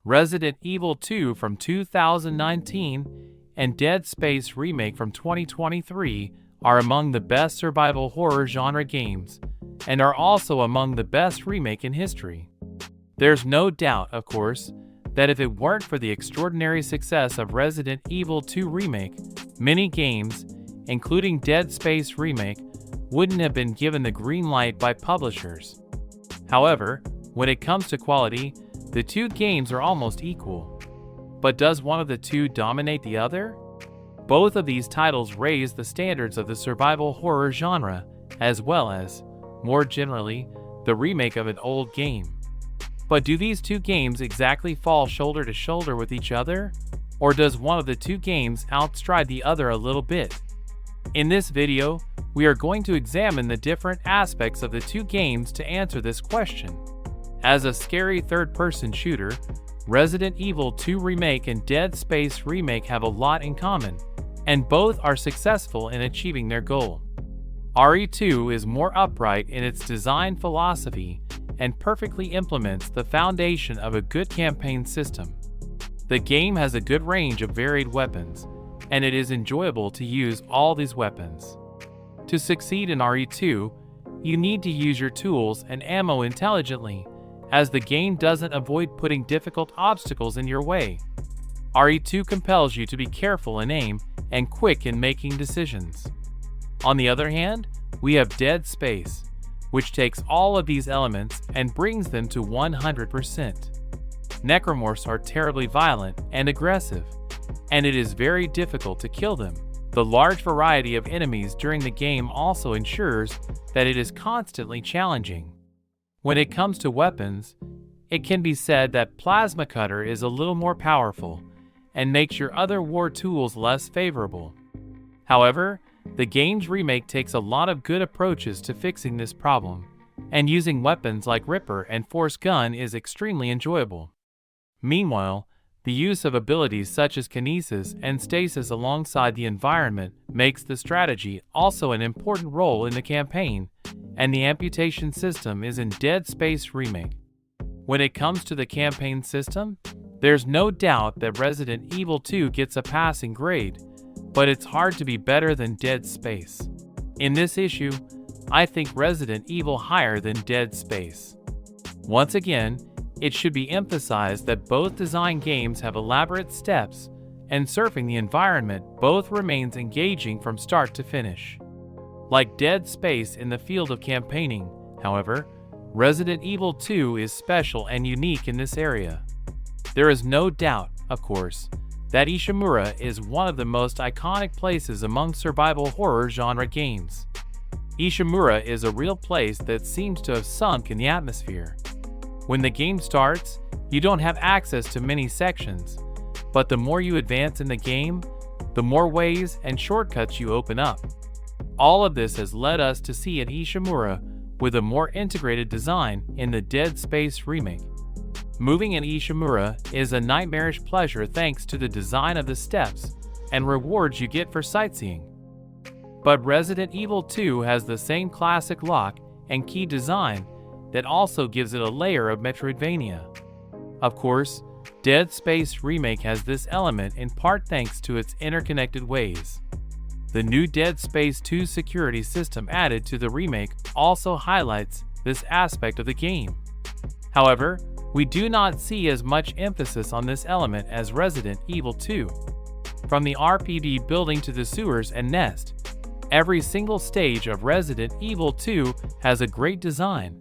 Resident Evil 2 from 2019 and Dead Space Remake from 2023 are among the best survival horror genre games, and are also among the best remake in history. There's no doubt, of course, that if it weren't for the extraordinary success of Resident Evil 2 Remake, many games, including Dead Space Remake, wouldn't have been given the green light by publishers. However, when it comes to quality, the two games are almost equal. But does one of the two dominate the other? Both of these titles raise the standards of the survival horror genre, as well as, more generally, the remake of an old game. But do these two games exactly fall shoulder to shoulder with each other? Or does one of the two games outstride the other a little bit? In this video, we are going to examine the different aspects of the two games to answer this question. As a scary third-person shooter, Resident Evil 2 Remake and Dead Space Remake have a lot in common, and both are successful in achieving their goal. RE2 is more upright in its design philosophy and perfectly implements the foundation of a good campaign system. The game has a good range of varied weapons, and it is enjoyable to use all these weapons. To succeed in RE2, you need to use your tools and ammo intelligently, as the game doesn't avoid putting difficult obstacles in your way. RE2 compels you to be careful in aim and quick in making decisions. On the other hand, we have Dead Space, which takes all of these elements and brings them to 100%. Necromorphs are terribly violent and aggressive, and it is very difficult to kill them. The large variety of enemies during the game also ensures that it is constantly challenging. When it comes to weapons, it can be said that Plasma Cutter is a little more powerful and makes your other war tools less favorable. However, the game's remake takes a lot of good approaches to fixing this problem, and using weapons like Ripper and Force Gun is extremely enjoyable. Meanwhile, the use of abilities such as Kinesis and Stasis alongside the environment makes the strategy also an important role in the campaign, and the amputation system is in Dead Space Remake. When it comes to the campaign system, there's no doubt that Resident Evil 2 gets a passing grade, but it's hard to be better than Dead Space. In this issue, I think Resident Evil higher than Dead Space. Once again, it should be emphasized that both design games have elaborate steps, and surfing the environment both remains engaging from start to finish. Like Dead Space in the field of campaigning, however, Resident Evil 2 is special and unique in this area. There is no doubt, of course, that Ishimura is one of the most iconic places among survival horror genre games. Ishimura is a real place that seems to have sunk in the atmosphere. When the game starts, you don't have access to many sections, but the more you advance in the game, the more ways and shortcuts you open up. All of this has led us to see an Ishimura with a more integrated design in the Dead Space Remake. Moving in Ishimura is a nightmarish pleasure thanks to the design of the steps and rewards you get for sightseeing. But Resident Evil 2 has the same classic lock and key design that also gives it a layer of Metroidvania. Of course, Dead Space Remake has this element in part thanks to its interconnected ways. The new Dead Space 2 security system added to the remake also highlights this aspect of the game. However, we do not see as much emphasis on this element as Resident Evil 2. From the RPD building to the sewers and nest, every single stage of Resident Evil 2 has a great design,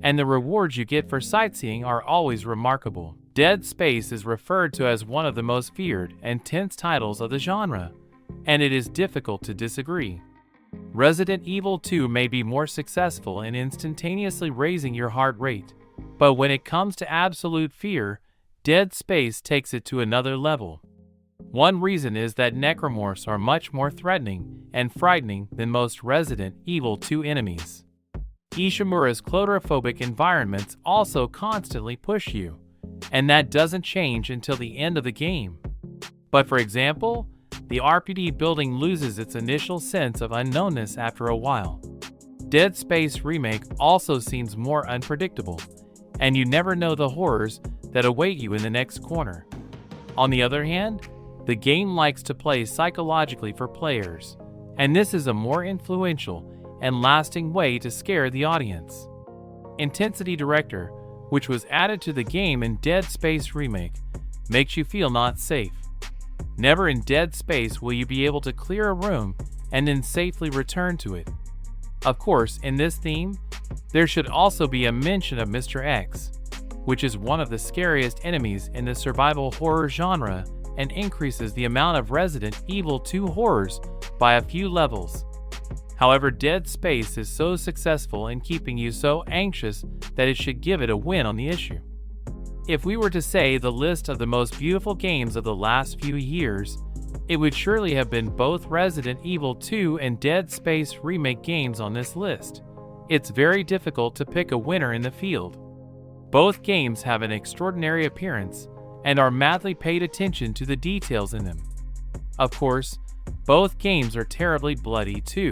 and the rewards you get for sightseeing are always remarkable. Dead Space is referred to as one of the most feared and tense titles of the genre, and it is difficult to disagree. Resident Evil 2 may be more successful in instantaneously raising your heart rate, but when it comes to absolute fear, Dead Space takes it to another level. One reason is that necromorphs are much more threatening and frightening than most Resident Evil 2 enemies. Ishimura's claustrophobic environments also constantly push you, and that doesn't change until the end of the game. But for example, the RPD building loses its initial sense of unknownness after a while. Dead Space Remake also seems more unpredictable, and you never know the horrors that await you in the next corner. On the other hand, the game likes to play psychologically for players, and this is a more influential and lasting way to scare the audience. Intensity Director, which was added to the game in Dead Space Remake, makes you feel not safe. Never in Dead Space will you be able to clear a room and then safely return to it. Of course, in this theme, there should also be a mention of Mr. X, which is one of the scariest enemies in the survival horror genre and increases the amount of Resident Evil 2 horrors by a few levels. However, Dead Space is so successful in keeping you so anxious that it should give it a win on the issue. If we were to say the list of the most beautiful games of the last few years, it would surely have been both Resident Evil 2 and Dead Space Remake games on this list. It's very difficult to pick a winner in the field. Both games have an extraordinary appearance and are madly paid attention to the details in them. Of course, both games are terribly bloody too.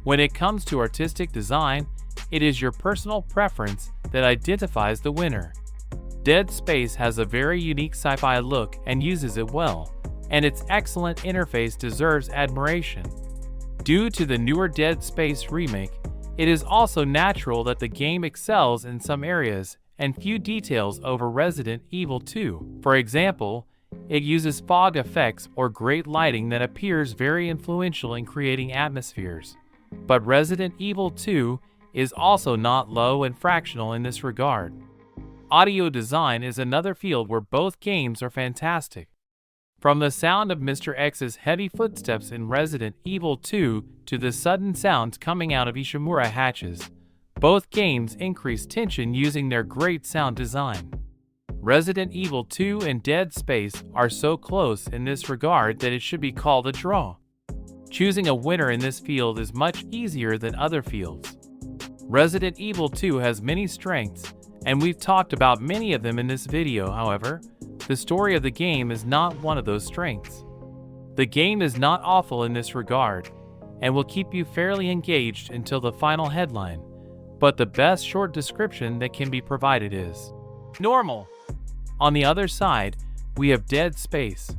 When it comes to artistic design, it is your personal preference that identifies the winner. Dead Space has a very unique sci-fi look and uses it well, and its excellent interface deserves admiration. Due to the newer Dead Space Remake, it is also natural that the game excels in some areas and few details over Resident Evil 2. For example, it uses fog effects or great lighting that appears very influential in creating atmospheres. But Resident Evil 2 is also not low and fractional in this regard. Audio design is another field where both games are fantastic. From the sound of Mr. X's heavy footsteps in Resident Evil 2 to the sudden sounds coming out of Ishimura hatches, both games increase tension using their great sound design. Resident Evil 2 and Dead Space are so close in this regard that it should be called a draw. Choosing a winner in this field is much easier than other fields. Resident Evil 2 has many strengths, and we've talked about many of them in this video. However, the story of the game is not one of those strengths. The game is not awful in this regard, and will keep you fairly engaged until the final headline, but the best short description that can be provided is normal. On the other side, we have Dead Space,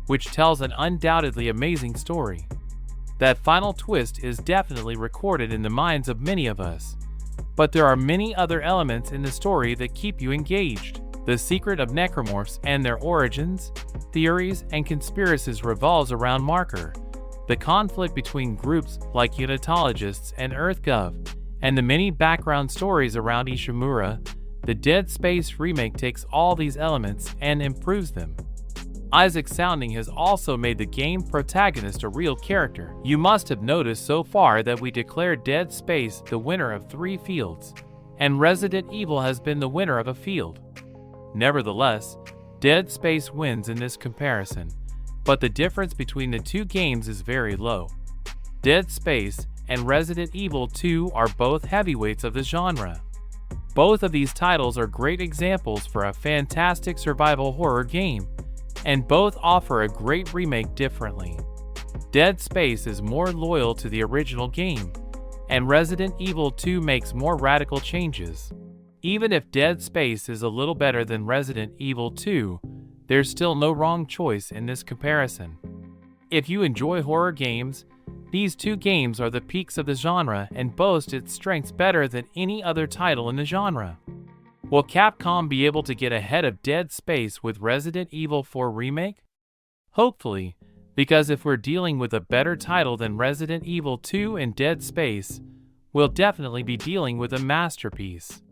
which tells an undoubtedly amazing story. That final twist is definitely recorded in the minds of many of us, but there are many other elements in the story that keep you engaged. The secret of necromorphs and their origins, theories, and conspiracies revolves around Marker, the conflict between groups like Unitologists and EarthGov, and the many background stories around Ishimura. The Dead Space Remake takes all these elements and improves them. Isaac Sounding has also made the game protagonist a real character. You must have noticed so far that we declared Dead Space the winner of 3 fields, and Resident Evil has been the winner of a field. Nevertheless, Dead Space wins in this comparison, but the difference between the two games is very low. Dead Space and Resident Evil 2 are both heavyweights of the genre. Both of these titles are great examples for a fantastic survival horror game, and both offer a great remake differently. Dead Space is more loyal to the original game, and Resident Evil 2 makes more radical changes. Even if Dead Space is a little better than Resident Evil 2, there's still no wrong choice in this comparison. If you enjoy horror games, these two games are the peaks of the genre and boast its strengths better than any other title in the genre. Will Capcom be able to get ahead of Dead Space with Resident Evil 4 Remake? Hopefully, because if we're dealing with a better title than Resident Evil 2 and Dead Space, we'll definitely be dealing with a masterpiece.